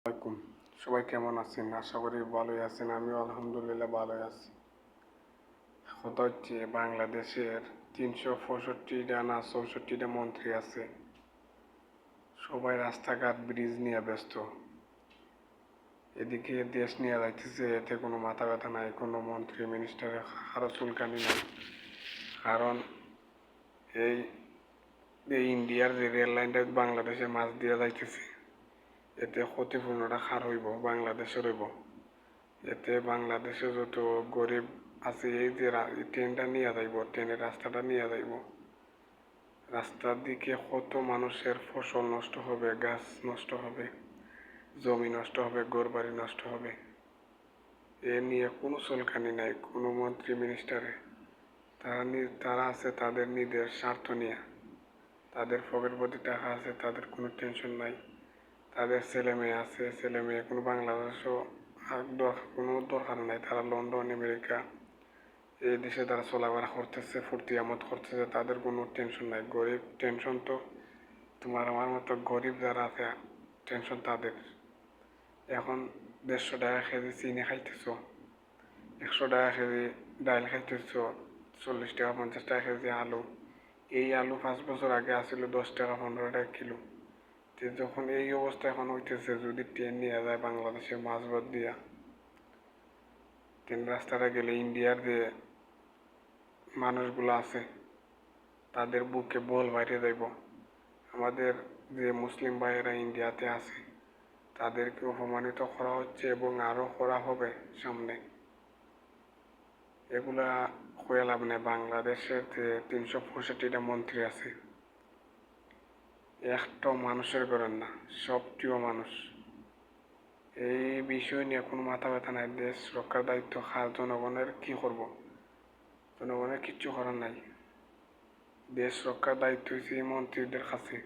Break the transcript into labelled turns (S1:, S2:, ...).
S1: আলাইকুম। সবাই কেমন আছেন? আশা করি ভালোই আছেন। আমিও আলহামদুলিল্লাহ ভালোই আছি। কথা হচ্ছে বাংলাদেশের 365টা না 64টা মন্ত্রী আছে। সবাই রাস্তাঘাট ব্রিজ নিয়ে ব্যস্ত। এদিকে দেশ নিয়ে যাইতেছে, এতে কোনো মাথা ব্যথা নাই, কোনো মন্ত্রী মিনিস্টারের কারো চুলকানি নাই। কারণ এই এই ইন্ডিয়ার যে রেল লাইনটা বাংলাদেশের মাঝ দিয়ে যাইতেছে, এতে ক্ষতিপূর্ণটা কার হইব? বাংলাদেশের হইব। এতে বাংলাদেশে যত গরিব আছে, এই যে ট্রেনটা নিয়ে যাইব, ট্রেনের রাস্তাটা নিয়ে যাইব, রাস্তার দিকে কত মানুষের ফসল নষ্ট হবে, গাছ নষ্ট হবে, জমি নষ্ট হবে, ঘরবাড়ি নষ্ট হবে। এ নিয়ে কোনো চুলকানি নাই কোনো মন্ত্রী মিনিস্টারে। তারা আছে তাদের নিজের স্বার্থ নিয়ে। তাদের পকেট ভর্তি টাকা আছে, তাদের কোনো টেনশন নাই। তাদের ছেলে মেয়ে আছে, ছেলে মেয়ে কোনো বাংলাদেশও কোনো দরকার নাই। তারা লন্ডন আমেরিকা এই দেশে তারা চলাফেরা করতেছে, ফুর্তি আমোদ করতেছে, তাদের কোনো টেনশন নাই। গরিব টেনশন তো তোমার আমার মতো গরিব যারা আছে, টেনশন তাদের। এখন 150 টাকা কেজি চিনি খাইতেছ, 100 টাকা কেজি ডাইল খাইতেছ, 40 টাকা 50 টাকা কেজি আলু। এই আলু 5 বছর আগে আসছিল 10 টাকা 15 টাকা কিলো। যখন এই অবস্থা এখন হইতেছে, যদি ট্রেন নিয়ে যায় বাংলাদেশের মাঝপথ দিয়া, ট্রেন রাস্তাটা গেলে ইন্ডিয়ার যে মানুষগুলো আছে তাদের বুকে বল বাইরে যাইব। আমাদের যে মুসলিম ভাইয়েরা ইন্ডিয়াতে আছে তাদেরকে অপমানিত করা হচ্ছে এবং আরও করা হবে সামনে। এগুলা হয়ে লাভ নেই। বাংলাদেশের যে 365টা মন্ত্রী আছে, একটাও মানুষের করেন না, সবটিও মানুষ। এই বিষয় নিয়ে কোনো মাথা ব্যথা নাই। দেশ রক্ষার দায়িত্ব কার? জনগণের। কি করব? জনগণের কিচ্ছু করার নাই। দেশ রক্ষার দায়িত্ব হচ্ছে এই মন্ত্রীদের কাছে।